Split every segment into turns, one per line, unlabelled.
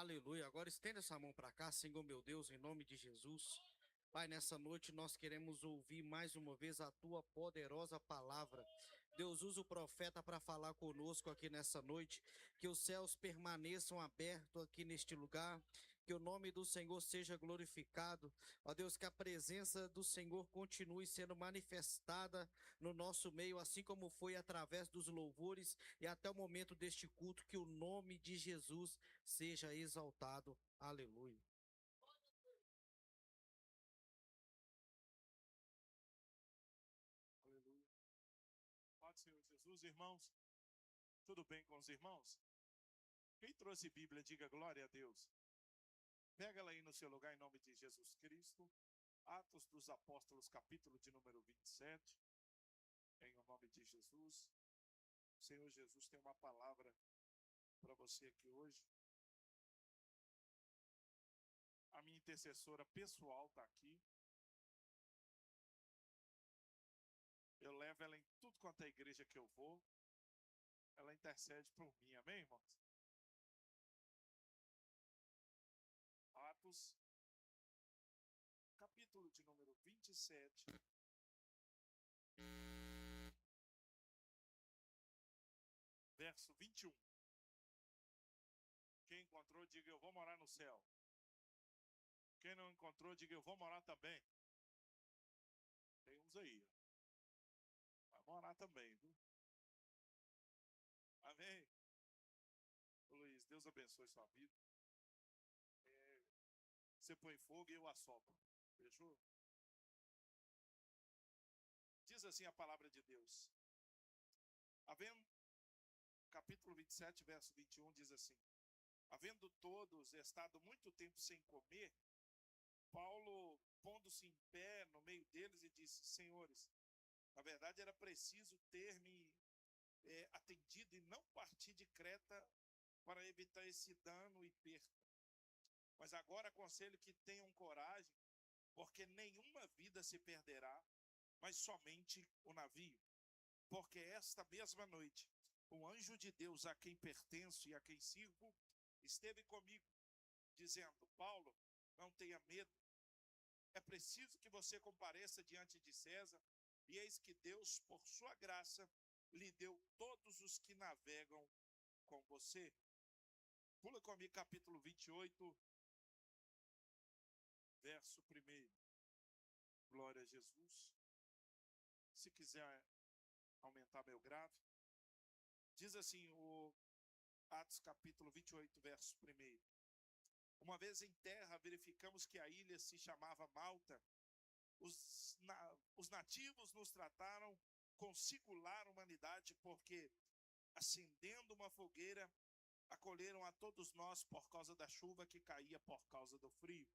Aleluia. Agora estenda essa mão para cá, Senhor meu Deus, em nome de Jesus. Pai, nessa noite nós queremos ouvir mais uma vez a tua poderosa palavra. Deus, usa o profeta para falar conosco aqui nessa noite. Que os céus permaneçam abertos aqui neste lugar. Que o nome do Senhor seja glorificado. Ó Deus, que a presença do Senhor continue sendo manifestada no nosso meio, assim como foi através dos louvores e até o momento deste culto. Que o nome de Jesus seja exaltado. Aleluia.
Aleluia. Paz do Senhor Jesus, irmãos. Tudo bem com os irmãos? Quem trouxe Bíblia, diga glória a Deus. Pega ela aí no seu lugar em nome de Jesus Cristo. Atos dos Apóstolos, capítulo de número 27. Em o nome de Jesus. O Senhor Jesus tem uma palavra para você aqui hoje. A minha intercessora pessoal está aqui. Eu levo ela em tudo quanto é igreja que eu vou. Ela intercede por mim, amém, irmãos? Atos, capítulo de número 27. Verso 21. Quem encontrou, diga eu vou morar no céu. Quem não encontrou, diga eu vou morar também. Tem uns aí, ó. Vai morar também, viu? Amém? Ô, Luiz, Deus abençoe sua vida. Você põe fogo e eu assopro. Fechou? Diz assim a palavra de Deus. Havendo, capítulo 27, verso 21, diz assim. Havendo todos estado muito tempo sem comer, Paulo, pondo-se em pé no meio deles, e disse, senhores, na verdade era preciso ter-me atendido e não partir de Creta para evitar esse dano e perda. Mas agora aconselho que tenham coragem, porque nenhuma vida se perderá, mas somente o navio. Porque esta mesma noite, o anjo de Deus a quem pertenço e a quem sirvo, esteve comigo, dizendo, Paulo, não tenha medo. É preciso que você compareça diante de César, e eis que Deus, por sua graça, lhe deu todos os que navegam com você. Pula comigo capítulo 28, verso 1. Glória a Jesus. Se quiser aumentar meu grave. Diz assim o Atos capítulo 28, verso 1. Uma vez em terra, verificamos que a ilha se chamava Malta. Os nativos nos trataram com singular humanidade, porque, acendendo uma fogueira, acolheram a todos nós por causa da chuva que caía por causa do frio.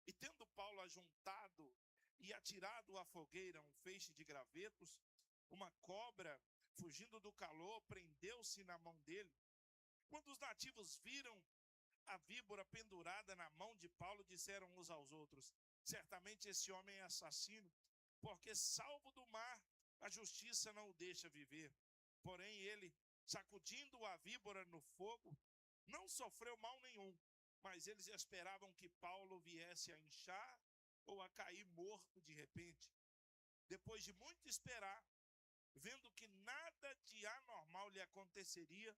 E tendo Paulo ajuntado e atirado à fogueira um feixe de gravetos, uma cobra, fugindo do calor, prendeu-se na mão dele. Quando os nativos viram a víbora pendurada na mão de Paulo, disseram uns aos outros, certamente esse homem é assassino, porque salvo do mar, a justiça não o deixa viver. Porém ele, sacudindo a víbora no fogo, não sofreu mal nenhum, mas eles esperavam que Paulo viesse a inchar ou a cair morto de repente. Depois de muito esperar, vendo que nada de anormal lhe aconteceria,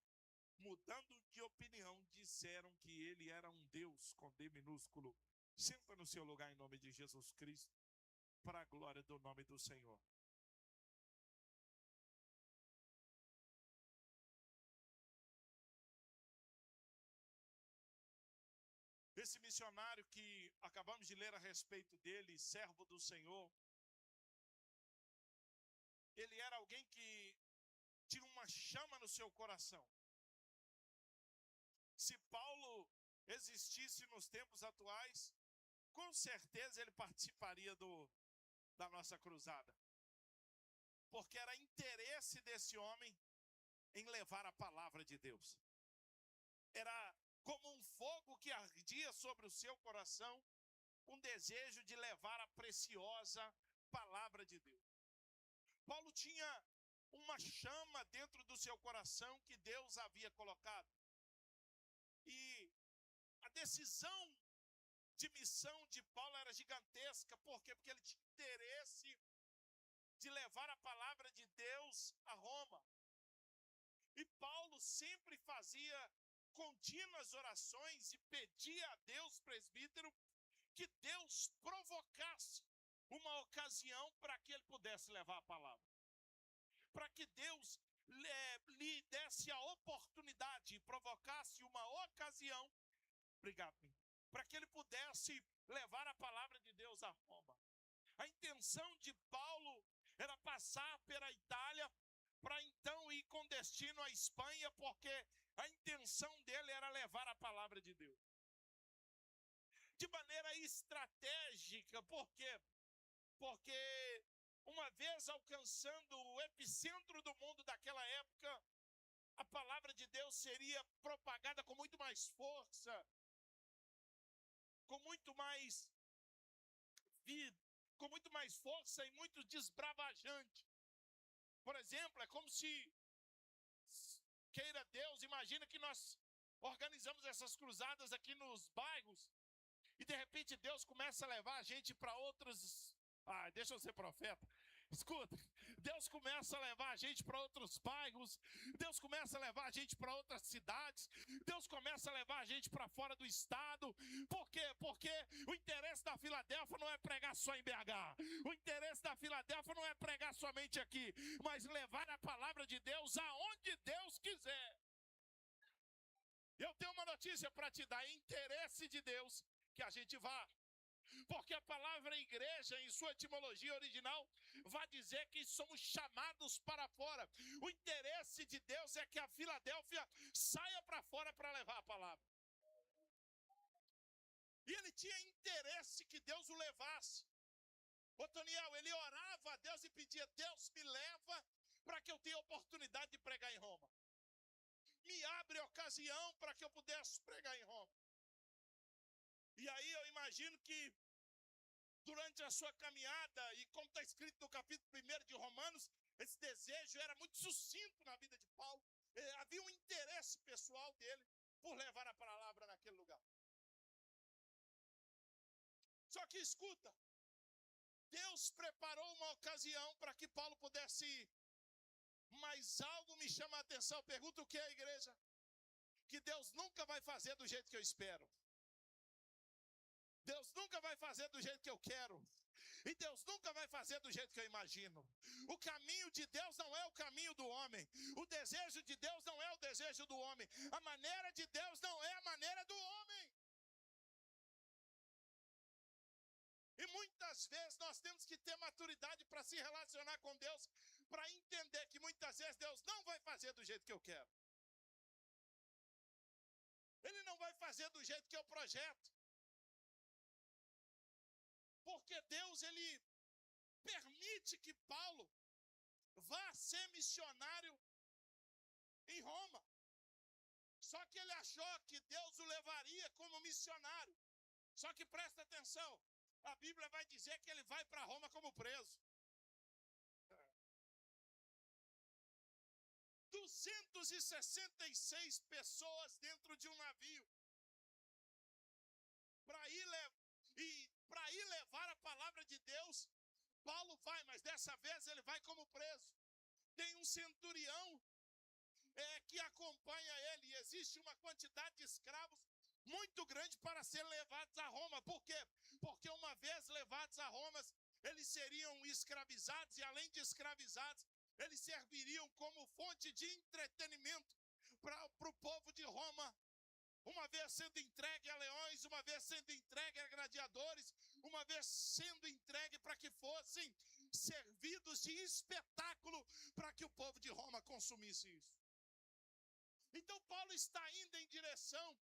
mudando de opinião, disseram que ele era um Deus com D minúsculo. Senta no seu lugar em nome de Jesus Cristo, para a glória do nome do Senhor. Esse missionário que acabamos de ler a respeito dele, servo do Senhor, ele era alguém que tinha uma chama no seu coração. Se Paulo existisse nos tempos atuais, com certeza ele participaria da nossa cruzada. Porque era interesse desse homem em levar a palavra de Deus. Era como um fogo que ardia sobre o seu coração, um desejo de levar a preciosa palavra de Deus. Paulo tinha uma chama dentro do seu coração que Deus havia colocado. E decisão de missão de Paulo era gigantesca. Por quê? Porque ele tinha interesse de levar a palavra de Deus a Roma. E Paulo sempre fazia contínuas orações e pedia a Deus, presbítero, que Deus provocasse uma ocasião para que ele pudesse levar a palavra. Para que Deus lhe desse a oportunidade e provocasse uma ocasião, obrigado, para que ele pudesse levar a palavra de Deus a Roma. A intenção de Paulo era passar pela Itália para então ir com destino à Espanha, porque a intenção dele era levar a palavra de Deus. De maneira estratégica, por quê? Porque uma vez alcançando o epicentro do mundo daquela época, a palavra de Deus seria propagada com muito mais força, com muito mais vida, com muito mais força e muito desbravajante. Por exemplo, é como se, queira Deus, imagina que nós organizamos essas cruzadas aqui nos bairros e de repente Deus começa a levar a gente para outros... deixa eu ser profeta. Escuta, Deus começa a levar a gente para outros bairros, Deus começa a levar a gente para outras cidades, Deus começa a levar a gente para fora do estado. Por quê? Porque o interesse da Filadélfia não é pregar só em BH, o interesse da Filadélfia não é pregar somente aqui, mas levar a palavra de Deus aonde Deus quiser. Eu tenho uma notícia para te dar: é interesse de Deus que a gente vá. Porque a palavra igreja, em sua etimologia original, vai dizer que somos chamados para fora. O interesse de Deus é que a Filadélfia saia para fora para levar a palavra. E ele tinha interesse que Deus o levasse. Otoniel, ele orava a Deus e pedia: Deus, me leva para que eu tenha oportunidade de pregar em Roma. Me abre ocasião para que eu pudesse pregar em Roma. E aí eu imagino que durante a sua caminhada, e como está escrito no capítulo 1 de Romanos, esse desejo era muito sucinto na vida de Paulo. Havia um interesse pessoal dele por levar a palavra naquele lugar. Só que escuta, Deus preparou uma ocasião para que Paulo pudesse ir. Mas algo me chama a atenção. Pergunta o que é, igreja? Que Deus nunca vai fazer do jeito que eu espero. Deus nunca vai fazer do jeito que eu quero. E Deus nunca vai fazer do jeito que eu imagino. O caminho de Deus não é o caminho do homem. O desejo de Deus não é o desejo do homem. A maneira de Deus não é a maneira do homem. E muitas vezes nós temos que ter maturidade para se relacionar com Deus, para entender que muitas vezes Deus não vai fazer do jeito que eu quero. Ele não vai fazer do jeito que eu projeto. Porque Deus, ele permite que Paulo vá ser missionário em Roma. Só que ele achou que Deus o levaria como missionário. Só que presta atenção, a Bíblia vai dizer que ele vai para Roma como preso. 266 pessoas dentro de um navio. Para ir levar a palavra de Deus, Paulo vai, mas dessa vez ele vai como preso. Tem um centurião que acompanha ele, e existe uma quantidade de escravos muito grande para serem levados a Roma. Por quê? Porque uma vez levados a Roma, eles seriam escravizados, e além de escravizados, eles serviriam como fonte de entretenimento para o povo de Roma. Uma vez sendo entregue a leões, uma vez sendo entregue a gladiadores, uma vez sendo entregue para que fossem servidos de espetáculo para que o povo de Roma consumisse isso. Então Paulo está indo em direção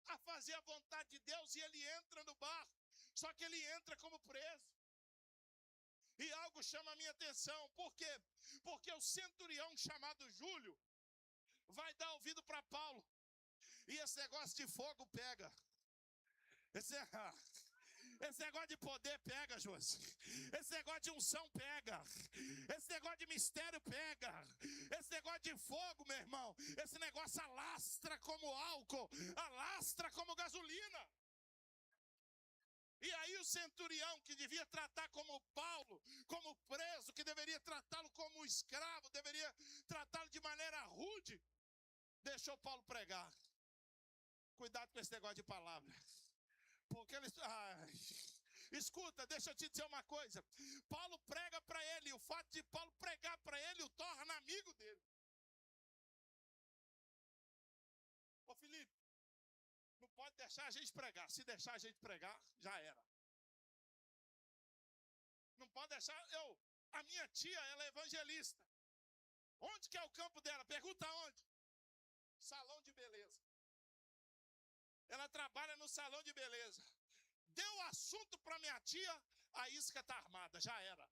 a fazer a vontade de Deus, e ele entra no barco, só que ele entra como preso. E algo chama a minha atenção. Por quê? Porque o centurião chamado Júlio vai dar ouvido para Paulo. E esse negócio de fogo pega. Esse negócio de poder pega, Josi. Esse negócio de unção pega. Esse negócio de mistério pega. Esse negócio de fogo, meu irmão, esse negócio alastra como álcool, alastra como gasolina. o centurião, que devia tratar como Paulo, como preso, que deveria tratá-lo como um escravo, deveria tratá-lo de maneira rude, deixou Paulo pregar. Cuidado com esse negócio de palavra. Porque eles... Escuta, deixa eu te dizer uma coisa. Paulo prega para ele, e o fato de Paulo pregar para ele o torna amigo dele. Ô Felipe, não pode deixar a gente pregar. Se deixar a gente pregar, já era. Não pode deixar. A minha tia, ela é evangelista. Onde que é o campo dela? Pergunta onde? Salão de beleza. Ela trabalha no salão de beleza. Deu assunto para minha tia, a isca está armada, já era.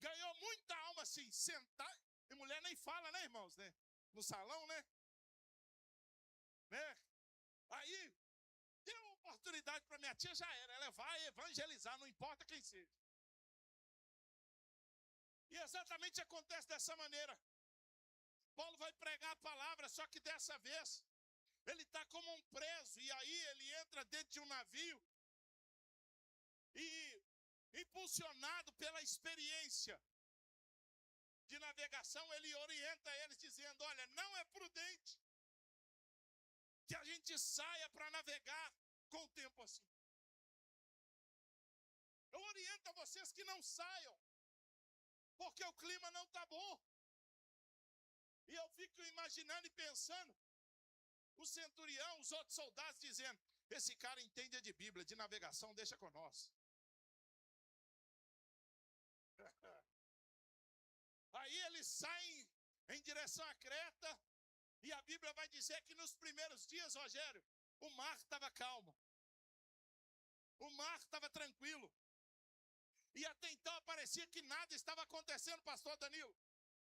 Ganhou muita alma assim, sentar. E mulher nem fala, né, irmãos? Né? No salão, né? Aí, deu oportunidade para minha tia, já era. Ela vai evangelizar, não importa quem seja. E exatamente acontece dessa maneira. Paulo vai pregar a palavra, só que dessa vez ele está como um preso, e aí ele entra dentro de um navio e, impulsionado pela experiência de navegação, ele orienta eles dizendo: olha, não é prudente que a gente saia para navegar com o tempo assim. Eu oriento a vocês que não saiam, porque o clima não está bom. E eu fico imaginando e pensando, o centurião, os outros soldados dizendo: esse cara entende de Bíblia, de navegação, deixa com nós. Aí eles saem em direção a Creta, e a Bíblia vai dizer que nos primeiros dias, Rogério, o mar estava calmo. O mar estava tranquilo. E até então parecia que nada estava acontecendo, pastor Danilo.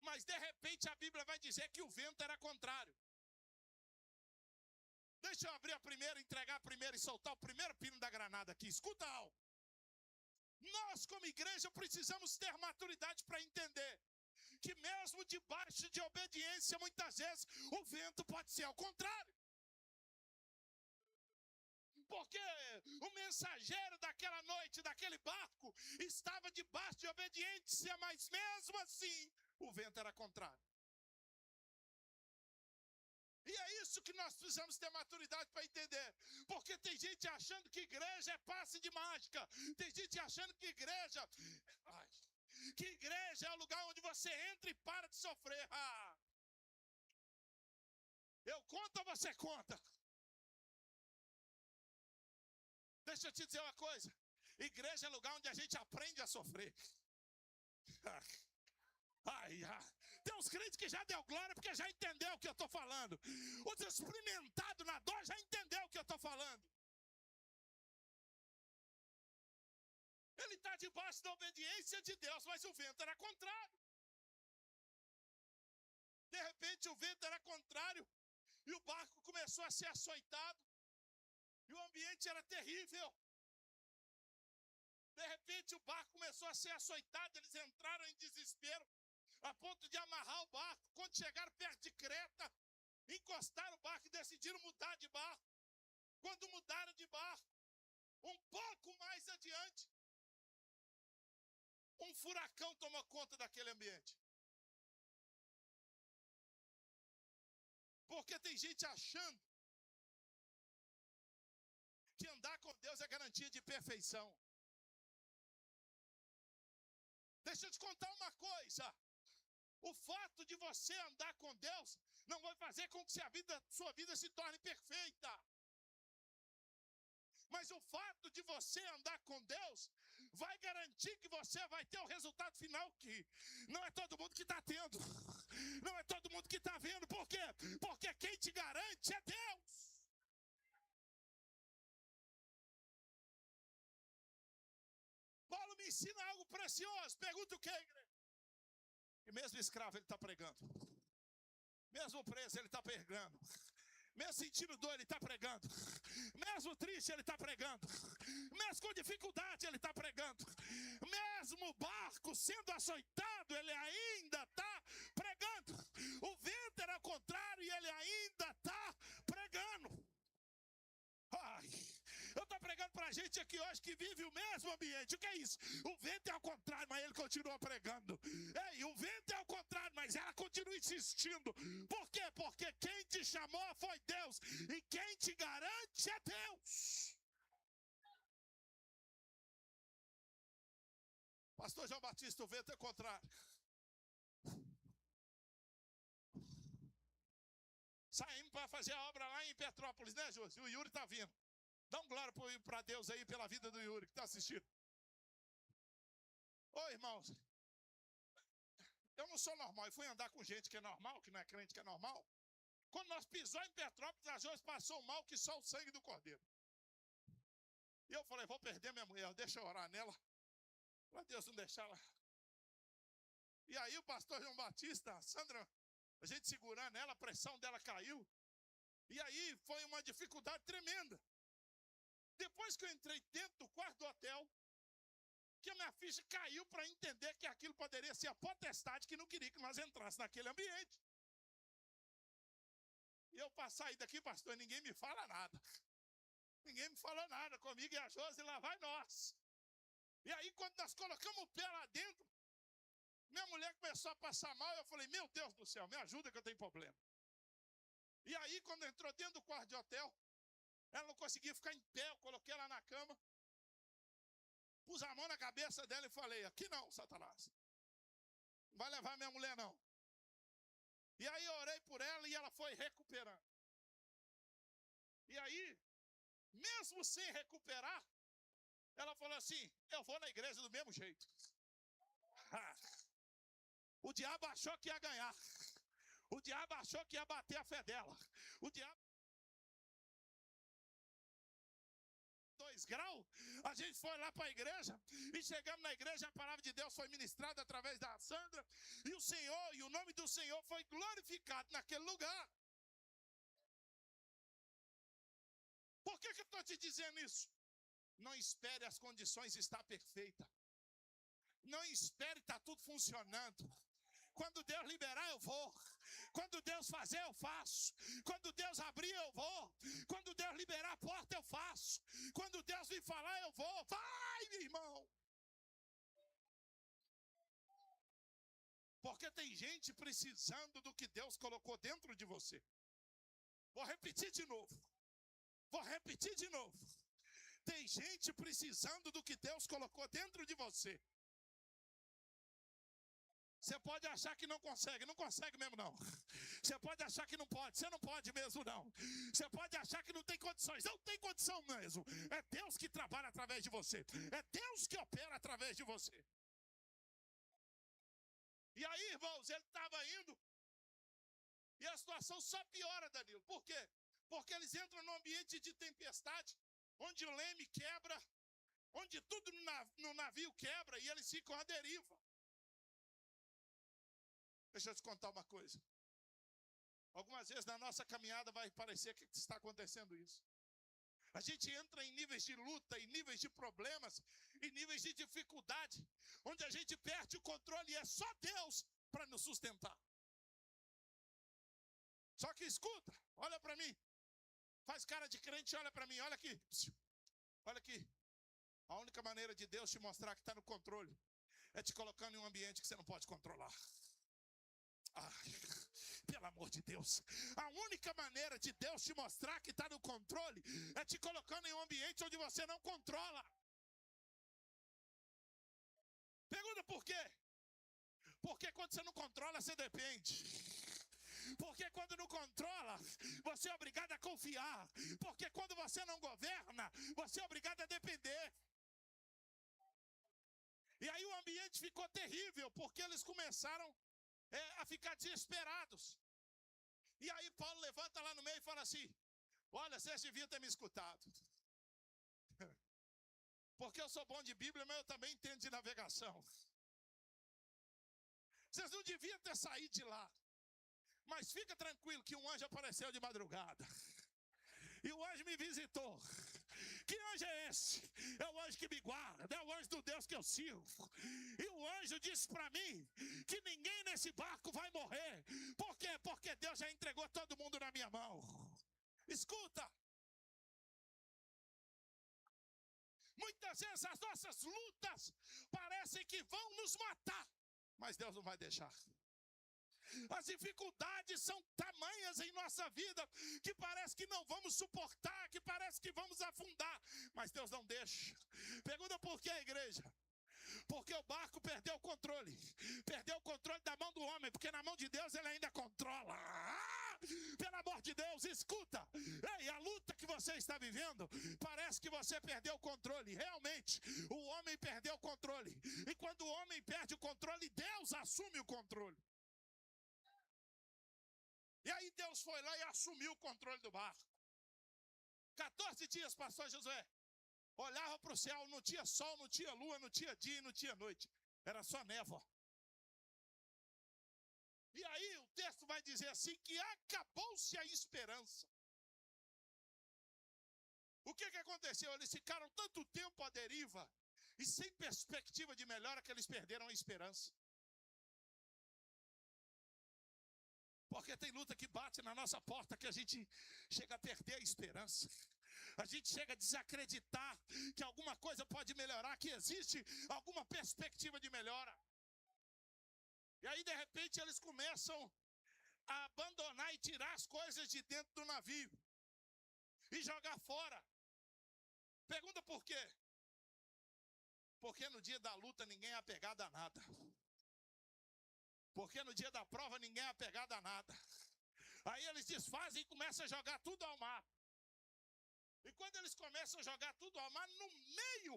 Mas de repente a Bíblia vai dizer que o vento era contrário. Deixa eu abrir a primeira, entregar a primeira e soltar o primeiro pino da granada aqui. Escuta algo. Nós, como igreja, precisamos ter maturidade para entender que mesmo debaixo de obediência, muitas vezes, o vento pode ser ao contrário. Porque o mensageiro daquela noite, daquele barco, estava debaixo de obediência, mas mesmo assim, o vento era contrário. E é isso que nós precisamos ter maturidade para entender. Porque tem gente achando que igreja é passe de mágica. Tem gente achando que igreja é o lugar onde você entra e para de sofrer. Eu conto ou você conta? Deixa eu te dizer uma coisa. Igreja é lugar onde a gente aprende a sofrer. Tem uns crentes que já deu glória porque já entendeu o que eu estou falando. Os experimentados na dor já entendeu o que eu estou falando. Ele está debaixo da obediência de Deus, mas o vento era contrário. De repente o vento era contrário e o barco começou a ser açoitado. E o ambiente era terrível. De repente o barco começou a ser açoitado, eles entraram em desespero, a ponto de amarrar o barco. Quando chegaram perto de Creta, encostaram o barco e decidiram mudar de barco. Quando mudaram de barco, um pouco mais adiante, um furacão tomou conta daquele ambiente. Porque tem gente achando que andar com Deus é garantia de perfeição. Deixa eu te contar uma coisa. O fato de você andar com Deus não vai fazer com que sua vida se torne perfeita. Mas o fato de você andar com Deus vai garantir que você vai ter o resultado final que não é todo mundo que está tendo. Não é todo mundo que está vendo. Por quê? Porque quem te garante é Deus. Paulo me ensina algo precioso. Pergunta o que, igreja? E mesmo escravo ele está pregando. Mesmo preso ele está pregando. Mesmo sentindo dor ele está pregando. Mesmo triste ele está pregando. Mesmo com dificuldade ele está pregando. Mesmo o barco sendo açoitado ele ainda está pregando. O vento era contrário e ele ainda está pregando. Eu estou pregando mas o vento é ao contrário, mas ele continua pregando. Ei, o vento é ao contrário, mas ela continua insistindo. Por quê? Porque quem te chamou foi Deus, e quem te garante é Deus. Pastor João Batista, o vento é contrário. Saímos para fazer a obra lá em Petrópolis, né, Júlio? O Yuri está vindo. Dá um glória para Deus aí pela vida do Yuri que está assistindo. Ô, irmãos, eu não sou normal. Eu fui andar com gente que é normal, que não é crente, que é normal. Quando nós pisamos em Petrópolis, a Josi passou mal que só o sangue do cordeiro. E eu falei, vou perder minha mulher, deixa eu orar nela, para Deus não deixar ela. E aí o pastor João Batista, a Sandra, a gente segurando ela, a pressão dela caiu. E aí foi uma dificuldade tremenda. Depois que eu entrei dentro do quarto do hotel, que a minha ficha caiu para entender que aquilo poderia ser a potestade que não queria que nós entrássemos naquele ambiente. E eu para sair daqui, pastor, ninguém me fala nada. Ninguém me falou nada comigo e a Josi, lá vai nós. E aí quando nós colocamos o pé lá dentro, minha mulher começou a passar mal, eu falei, meu Deus do céu, me ajuda que eu tenho problema. E aí, quando entrou dentro do quarto de hotel, ela não conseguia ficar em pé, eu coloquei ela na cama, pus a mão na cabeça dela e falei, aqui não, Satanás. Não vai levar minha mulher, não. E aí eu orei por ela e ela foi recuperando. E aí, mesmo sem recuperar, ela falou assim, eu vou na igreja do mesmo jeito. O diabo achou que ia ganhar. O diabo achou que ia bater a fé dela. O diabo... 2 graus, a gente foi lá para a igreja e chegamos na igreja, a palavra de Deus foi ministrada através da Sandra e o Senhor, e o nome do Senhor foi glorificado naquele lugar. Por que eu estou te dizendo isso? Não espere as condições estar perfeitas. Não espere estar tudo funcionando. Quando Deus liberar, eu vou. Quando Deus fazer, eu faço. Quando Deus abrir, eu vou. Quando Deus liberar a porta, eu faço. Quando Deus vir falar, eu vou. Vai, meu irmão. Porque tem gente precisando do que Deus colocou dentro de você. Vou repetir de novo. Tem gente precisando do que Deus colocou dentro de você. Você pode achar que não consegue mesmo não. Você pode achar que não pode, você não pode mesmo não. Você pode achar que não tem condições, não tem condição mesmo. É Deus que trabalha através de você. É Deus que opera através de você. E aí, irmãos, ele estava indo e a situação só piora, Danilo. Por quê? Porque eles entram num ambiente de tempestade, onde o leme quebra, onde tudo no navio quebra e eles ficam à deriva. Deixa eu te contar uma coisa. Algumas vezes na nossa caminhada vai parecer que está acontecendo isso. A gente entra em níveis de luta, em níveis de problemas, em níveis de dificuldade, onde a gente perde o controle e é só Deus para nos sustentar. Só que escuta, olha para mim. Faz cara de crente, olha para mim, olha aqui. Olha aqui. A única maneira de Deus te mostrar que está no controle é te colocando em um ambiente que você não pode controlar. Ai, pelo amor de Deus. A única maneira de Deus te mostrar que está no controle é te colocando em um ambiente onde você não controla. Pergunta por quê? Porque quando você não controla, você depende. Porque quando não controla, você é obrigado a confiar. Porque quando você não governa, você é obrigado a depender. E aí o ambiente ficou terrível, porque eles começaram a ficar desesperados. E aí Paulo levanta lá no meio e fala assim: olha, vocês deviam ter me escutado. Porque eu sou bom de Bíblia, mas eu também entendo de navegação. Vocês não deviam ter saído de lá. Mas fica tranquilo que um anjo apareceu de madrugada. E o anjo me visitou. Que anjo é esse? É o anjo que me guarda, é o anjo do Deus que eu sirvo. E o anjo disse para mim que ninguém nesse barco vai morrer. Por quê? Porque Deus já entregou todo mundo na minha mão. Escuta. Muitas às vezes as nossas lutas parecem que vão nos matar, mas Deus não vai deixar. As dificuldades são tamanhas em nossa vida que parece que não vamos suportar, que parece que vamos afundar, mas Deus não deixa. Pergunta por que, igreja? Porque o barco perdeu o controle da mão do homem, porque na mão de Deus ele ainda controla. Pelo amor de Deus, escuta. Ei, a luta que você está vivendo, parece que você perdeu o controle. Realmente, o homem perdeu o controle. E quando o homem perde o controle, Deus assume o controle. E aí Deus foi lá e assumiu o controle do barco. 14 dias pastor Josué olhava para o céu, não tinha sol, não tinha lua, não tinha dia e não tinha noite. Era só névoa. E aí o texto vai dizer assim, que acabou-se a esperança. O que aconteceu? Eles ficaram tanto tempo à deriva e sem perspectiva de melhora que eles perderam a esperança. Porque tem luta que bate na nossa porta que a gente chega a perder a esperança. A gente chega a desacreditar que alguma coisa pode melhorar, que existe alguma perspectiva de melhora. E aí, de repente, eles começam a abandonar e tirar as coisas de dentro do navio e jogar fora. Pergunta por quê? Porque no dia da luta ninguém é apegado a nada. Porque no dia da prova ninguém é apegado a nada. Aí eles desfazem e começam a jogar tudo ao mar. E quando eles começam a jogar tudo ao mar, no meio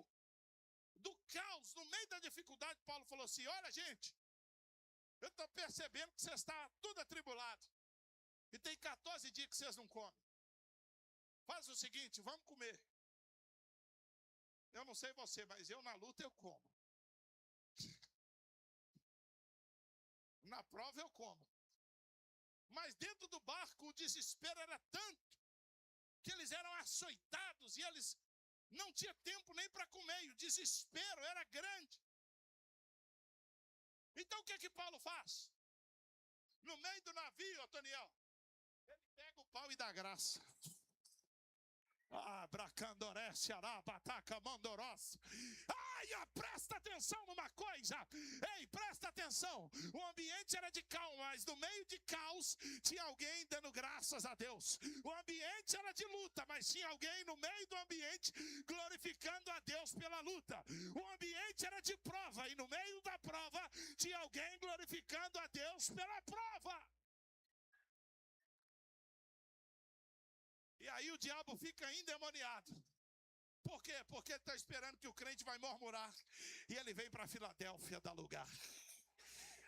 do caos, no meio da dificuldade, Paulo falou assim, olha gente, eu estou percebendo que vocês estão tudo atribulado. E tem 14 dias que vocês não comem. Faz o seguinte, vamos comer. Eu não sei você, mas eu na luta eu como. Na prova eu como. Mas dentro do barco o desespero era tanto que eles eram açoitados e eles não tinham tempo nem para comer. E o desespero era grande. Então o que Paulo faz? No meio do navio, Otoniel, ele pega o pau e dá graça. Bracandorece, arabataca, mandorós. Presta atenção numa coisa. Ei, presta atenção. O ambiente era de calma, mas no meio de caos tinha alguém dando graças a Deus. O ambiente era de luta, mas tinha alguém no meio do ambiente glorificando a Deus pela luta. O ambiente era de prova e no meio da prova tinha alguém glorificando a Deus pela prova. E aí o diabo fica endemoniado. Por quê? Porque ele está esperando que o crente vai murmurar. E ele vem para Filadélfia dar lugar.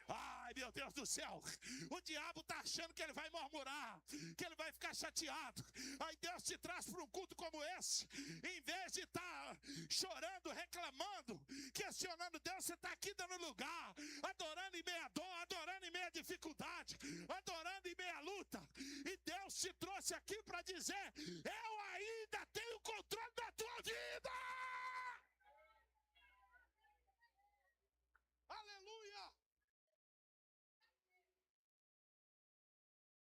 Ai, meu Deus do céu. O diabo está achando que ele vai murmurar, que ele vai ficar chateado. Aí Deus te traz para um culto como esse. Em vez de estar chorando, reclamando, questionando Deus, você está aqui dando lugar, adorando em meia dor, adorando em meia dificuldade, adorando em meia luta. E Deus te trouxe aqui para dizer, eu ainda tenho controle da tua vida. Aleluia.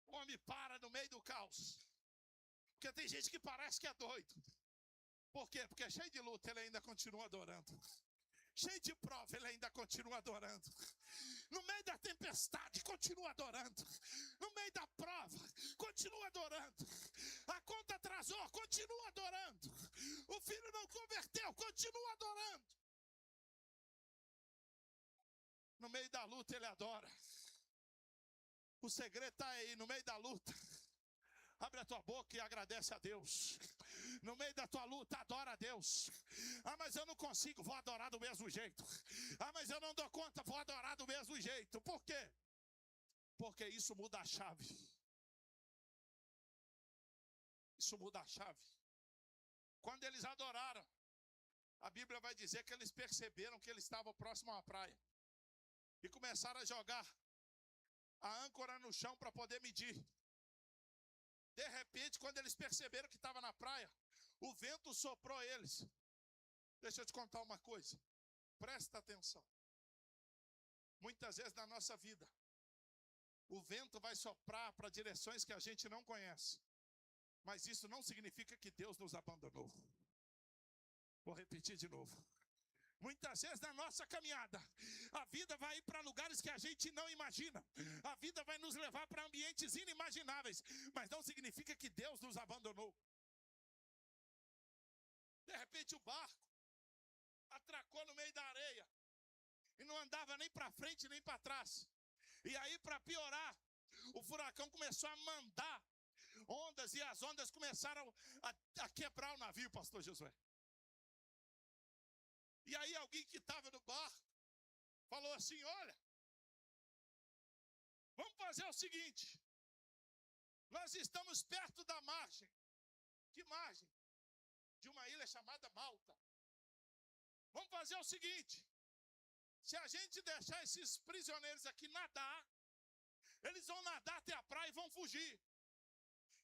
O homem para no meio do caos. Porque tem gente que parece que é doido. Por quê? Porque é cheio de luta, ele ainda continua adorando. Cheio de prova, ele ainda continua adorando. No meio da tempestade, continua adorando. No meio da prova, continua adorando. A conta atrasou, continua adorando. O filho não converteu, continua adorando. No meio da luta, ele adora. O segredo está aí, no meio da luta. Abre a tua boca e agradece a Deus. No meio da tua luta, adora a Deus. Mas eu não consigo, vou adorar do mesmo jeito. Mas eu não dou conta, vou adorar do mesmo jeito. Por quê? Porque isso muda a chave. Isso muda a chave. Quando eles adoraram, a Bíblia vai dizer que eles perceberam que eles estavam próximo à praia. E começaram a jogar a âncora no chão para poder medir. De repente, quando eles perceberam que estava na praia, o vento soprou eles. Deixa eu te contar uma coisa. Presta atenção. Muitas vezes na nossa vida, o vento vai soprar para direções que a gente não conhece. Mas isso não significa que Deus nos abandonou. Vou repetir de novo. Muitas vezes na nossa caminhada, a vida vai ir para lugares que a gente não imagina. A vida vai nos levar para ambientes inimagináveis. Mas não significa que Deus nos abandonou. De repente o barco atracou no meio da areia. E não andava nem para frente nem para trás. E aí, para piorar, o furacão começou a mandar ondas. E as ondas começaram a quebrar o navio, pastor Josué. E aí alguém que estava no barco falou assim: olha, vamos fazer o seguinte. Nós estamos perto da margem. Que margem? De uma ilha chamada Malta. Vamos fazer o seguinte. Se a gente deixar esses prisioneiros aqui nadar, eles vão nadar até a praia e vão fugir.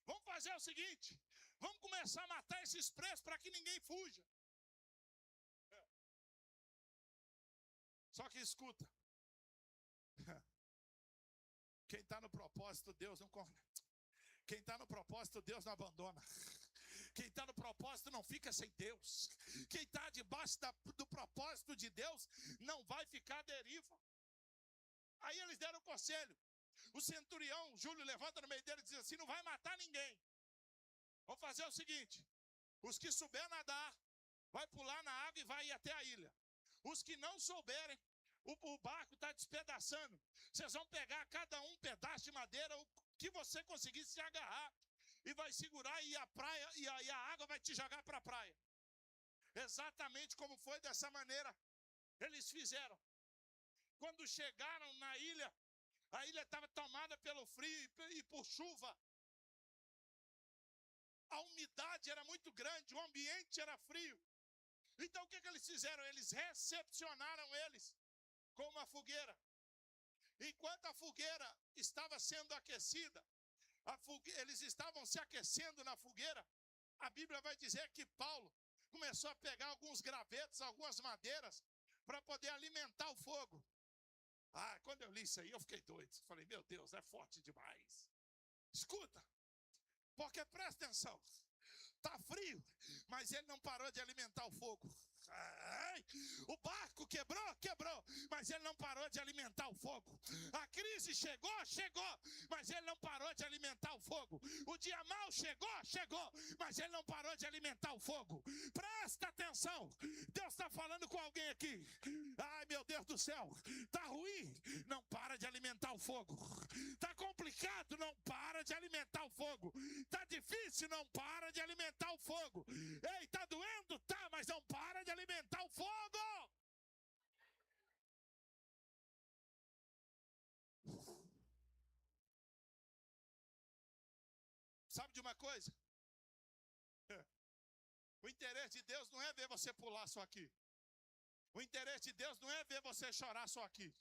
Vamos fazer o seguinte. Vamos começar a matar esses presos para que ninguém fuja. Só que escuta, quem está no propósito, Deus não corre. Quem está no propósito, Deus não abandona. Quem está no propósito não fica sem Deus. Quem está debaixo do propósito de Deus não vai ficar à deriva. Aí eles deram o conselho. O centurião, Júlio, levanta no meio dele e diz assim: não vai matar ninguém. Vamos fazer o seguinte. Os que souber nadar, vai pular na água e vai ir até a ilha. Os que não souberem, o barco está despedaçando. Vocês vão pegar cada um pedaço de madeira, o que você conseguir se agarrar, e vai segurar, e a praia e a água vai te jogar para a praia. Exatamente como foi dessa maneira, eles fizeram. Quando chegaram na ilha, a ilha estava tomada pelo frio e por chuva. A umidade era muito grande, o ambiente era frio. Então o que eles fizeram? Eles recepcionaram eles com uma fogueira. Enquanto a fogueira estava sendo aquecida, eles estavam se aquecendo na fogueira, a Bíblia vai dizer que Paulo começou a pegar alguns gravetos, algumas madeiras, para poder alimentar o fogo. Quando eu li isso aí, eu fiquei doido. Falei, meu Deus, é forte demais. Escuta, porque presta atenção. Está frio, mas ele não parou de alimentar o fogo. O barco quebrou, mas ele não parou de alimentar o fogo. A crise chegou, mas ele não parou de alimentar o fogo. O dia mau chegou, mas ele não parou de alimentar o fogo. Presta atenção, Deus está falando com alguém aqui. Ai, meu Deus do céu, está ruim, não para de alimentar o fogo. Está complicado, não para de alimentar o fogo. Está difícil, não para de alimentar o fogo. Ei, está doendo? Tá, mas não para de alimentar o fogo. Sabe de uma coisa? O interesse de Deus não é ver você pular só aqui. O interesse de Deus não é ver você chorar só aqui.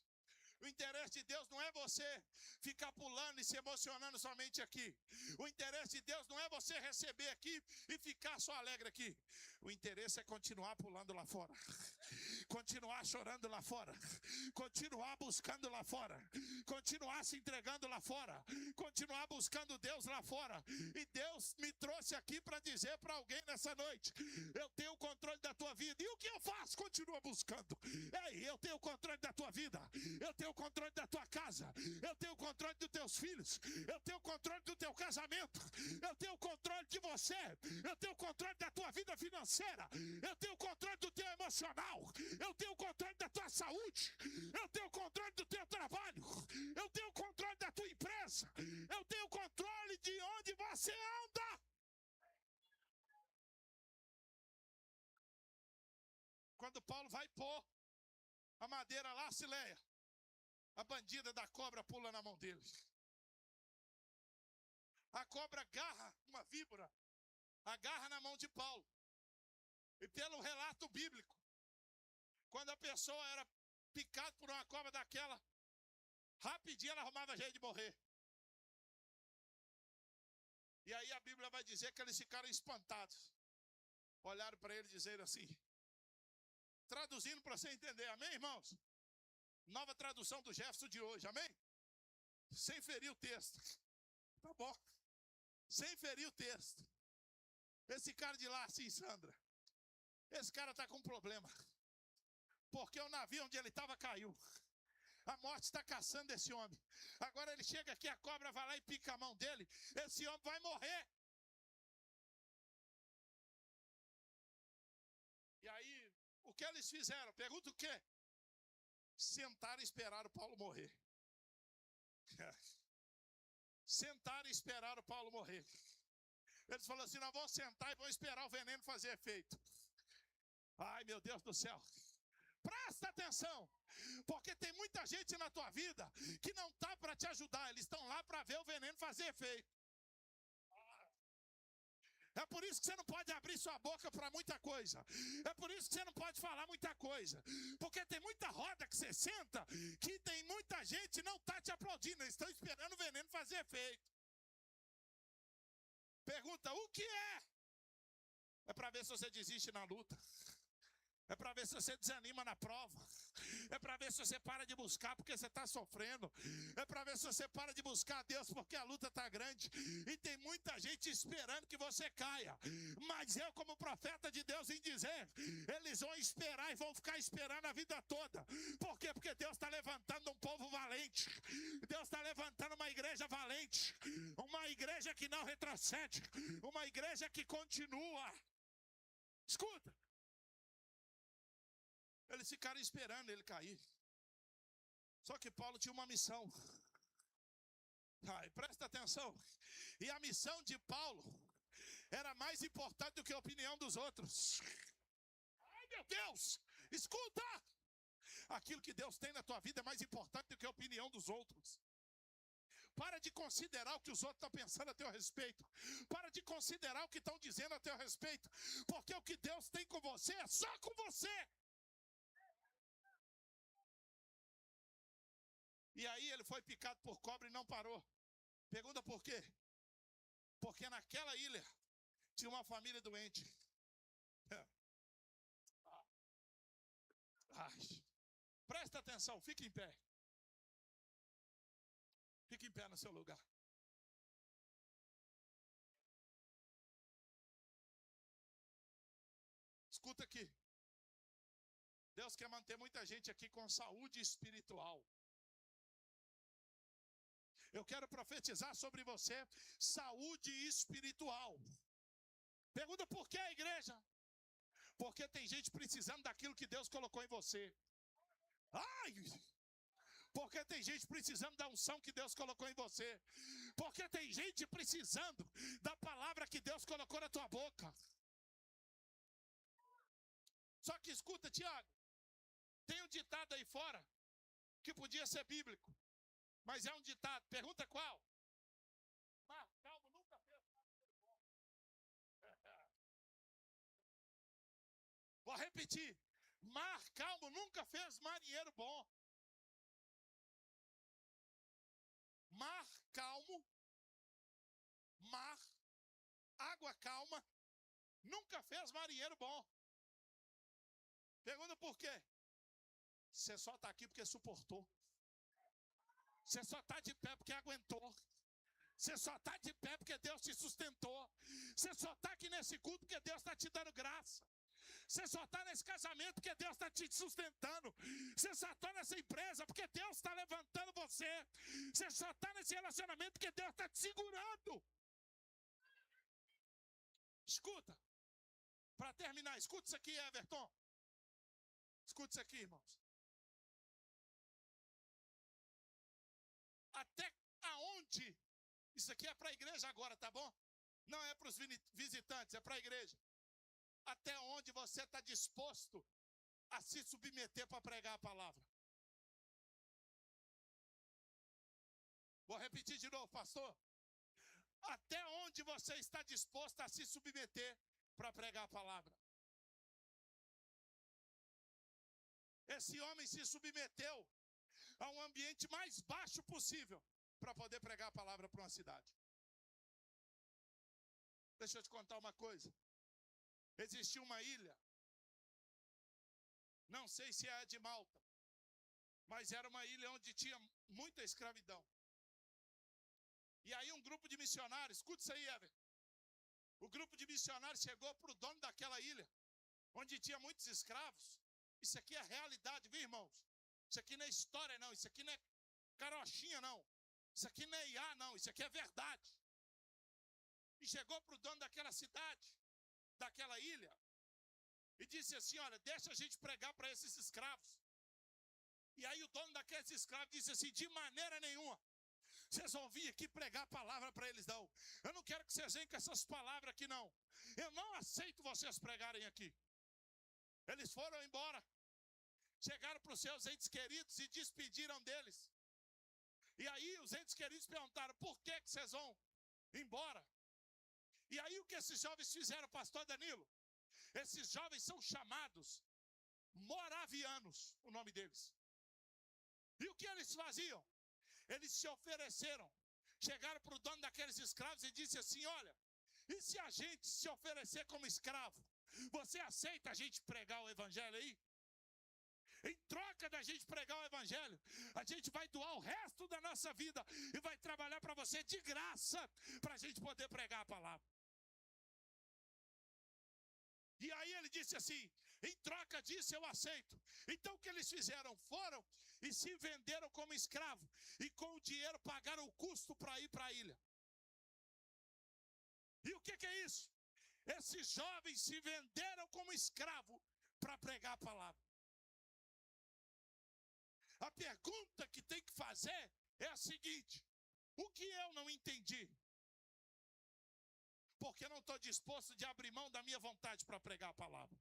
O interesse de Deus não é você ficar pulando e se emocionando somente aqui. O interesse de Deus não é você receber aqui e ficar só alegre aqui. O interesse é continuar pulando lá fora. Continuar chorando lá fora. Continuar buscando lá fora. Continuar se entregando lá fora. Continuar buscando Deus lá fora. E Deus me trouxe aqui para dizer para alguém nessa noite: eu tenho o controle da tua vida. E o que eu faço? Continua buscando. Ei, eu tenho o controle da tua vida. Eu tenho o controle da tua casa. Eu tenho o controle dos teus filhos. Eu tenho o controle do teu casamento. Eu tenho o controle de você. Eu tenho o controle da tua vida financeira. Eu tenho o controle do teu emocional. Eu tenho o controle da tua saúde. Eu tenho o controle do teu trabalho. Eu tenho o controle da tua empresa. Eu tenho o controle de onde você anda. Quando Paulo vai pôr a madeira lá, Sileia, a bandida da cobra pula na mão dele. A cobra agarra uma víbora, agarra na mão de Paulo. E pelo relato bíblico, quando a pessoa era picada por uma cobra daquela, rapidinho ela arrumava jeito de morrer. E aí a Bíblia vai dizer que eles ficaram espantados. Olharam para ele e disseram assim, traduzindo para você entender, amém, irmãos? Nova tradução do Jefferson de hoje, amém? Sem ferir o texto. Tá bom. Sem ferir o texto. Esse cara de lá, assim, Sandra, esse cara está com um problema. Porque o navio onde ele estava caiu. A morte está caçando esse homem. Agora ele chega aqui, a cobra vai lá e pica a mão dele. Esse homem vai morrer. E aí, o que eles fizeram? Pergunta o quê? Sentaram e esperaram o Paulo morrer. Sentaram e esperaram o Paulo morrer. Eles falaram assim, nós vamos sentar e vamos esperar o veneno fazer efeito. Ai, meu Deus do céu. Presta atenção, porque tem muita gente na tua vida que não está para te ajudar, eles estão lá para ver o veneno fazer efeito. É por isso que você não pode abrir sua boca para muita coisa. É por isso que você não pode falar muita coisa. Porque tem muita roda que você senta, que tem muita gente que não está te aplaudindo, eles estão esperando o veneno fazer efeito. Pergunta, o que é? É para ver se você desiste na luta. É para ver se você desanima na prova. É para ver se você para de buscar porque você está sofrendo. É para ver se você para de buscar a Deus porque a luta está grande. E tem muita gente esperando que você caia. Mas eu, como profeta de Deus, em dizer, eles vão esperar e vão ficar esperando a vida toda. Por quê? Porque Deus está levantando um povo valente. Deus está levantando uma igreja valente. Uma igreja que não retrocede. Uma igreja que continua. Escuta. Eles ficaram esperando ele cair. Só que Paulo tinha uma missão. Ai, presta atenção. E a missão de Paulo era mais importante do que a opinião dos outros. Ai, meu Deus! Escuta! Aquilo que Deus tem na tua vida é mais importante do que a opinião dos outros. Para de considerar o que os outros estão pensando a teu respeito. Para de considerar o que estão dizendo a teu respeito. Porque o que Deus tem com você é só com você. E aí ele foi picado por cobra e não parou. Pergunta por quê? Porque naquela ilha tinha uma família doente. Ai. Presta atenção, fique em pé. Fique em pé no seu lugar. Escuta aqui. Deus quer manter muita gente aqui com saúde espiritual. Eu quero profetizar sobre você saúde espiritual. Pergunta por que a igreja? Porque tem gente precisando daquilo que Deus colocou em você. Ai! Porque tem gente precisando da unção que Deus colocou em você. Porque tem gente precisando da palavra que Deus colocou na tua boca. Só que escuta, Tiago, tem um ditado aí fora que podia ser bíblico. Mas é um ditado. Pergunta qual? Mar calmo nunca fez marinheiro bom. Vou repetir. Mar calmo nunca fez marinheiro bom. Mar calmo, mar, água calma, nunca fez marinheiro bom. Pergunta por quê? Você só está aqui porque suportou. Você só está de pé porque aguentou. Você só está de pé porque Deus te sustentou. Você só está aqui nesse culto porque Deus está te dando graça. Você só está nesse casamento porque Deus está te sustentando. Você só está nessa empresa porque Deus está levantando você. Você só está nesse relacionamento porque Deus está te segurando. Escuta. Para terminar, escuta isso aqui, Everton. Escuta isso aqui, irmãos. Até aonde? Isso aqui é para a igreja agora, tá bom? Não é para os visitantes, é para a igreja. Até onde você está disposto a se submeter para pregar a palavra? Vou repetir de novo, pastor. Até onde você está disposto a se submeter para pregar a palavra? Esse homem se submeteu a um ambiente mais baixo possível para poder pregar a palavra para uma cidade. Deixa eu te contar uma coisa. Existia uma ilha, não sei se é a de Malta, mas era uma ilha onde tinha muita escravidão. E aí um grupo de missionários, escuta isso aí, Ever. O grupo de missionários chegou para o dono daquela ilha onde tinha muitos escravos. Isso aqui é realidade, viu, irmãos? Isso aqui não é história, não. Isso aqui não é carochinha, não. Isso aqui não é IA, não. Isso aqui é verdade. E chegou para o dono daquela cidade, daquela ilha, e disse assim: olha, deixa a gente pregar para esses escravos. E aí o dono daqueles escravos disse assim: de maneira nenhuma vocês vão vir aqui pregar a palavra para eles, não. Eu não quero que vocês venham com essas palavras aqui, não. Eu não aceito vocês pregarem aqui. Eles foram embora. Chegaram para os seus entes queridos e despediram deles. E aí os entes queridos perguntaram: por que vocês vão embora? E aí o que esses jovens fizeram, pastor Danilo? Esses jovens são chamados moravianos, o nome deles. E o que eles faziam? Eles se ofereceram. Chegaram para o dono daqueles escravos e disse assim: olha, e se a gente se oferecer como escravo, você aceita a gente pregar o evangelho aí? Em troca da gente pregar o evangelho, a gente vai doar o resto da nossa vida e vai trabalhar para você de graça, para a gente poder pregar a palavra. E aí ele disse assim: em troca disso eu aceito. Então o que eles fizeram? Foram e se venderam como escravo, e com o dinheiro pagaram o custo para ir para a ilha. E o que é isso? Esses jovens se venderam como escravo para pregar a palavra. A pergunta que tem que fazer é a seguinte: o que eu não entendi? Porque não estou disposto de abrir mão da minha vontade para pregar a palavra.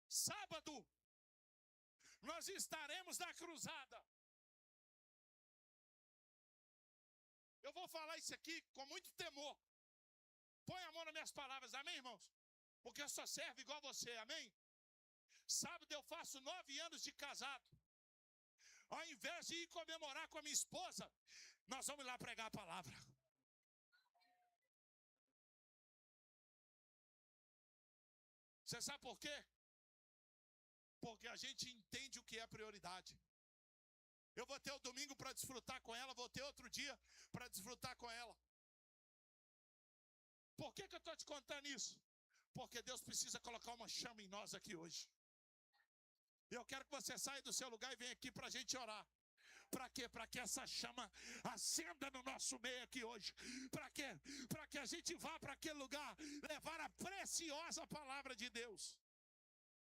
Sábado, nós estaremos na cruzada. Eu vou falar isso aqui com muito temor. Põe a mão nas minhas palavras, amém, irmãos? Porque eu só servo igual você, amém? Sábado eu faço 9 anos de casado. Ao invés de ir comemorar com a minha esposa, nós vamos lá pregar a palavra. Você sabe por quê? Porque a gente entende o que é prioridade. Eu vou ter o domingo para desfrutar com ela, vou ter outro dia para desfrutar com ela. Por que eu estou te contando isso? Porque Deus precisa colocar uma chama em nós aqui hoje. Eu quero que você saia do seu lugar e venha aqui para a gente orar. Para quê? Para que essa chama acenda no nosso meio aqui hoje. Para quê? Para que a gente vá para aquele lugar levar a preciosa palavra de Deus.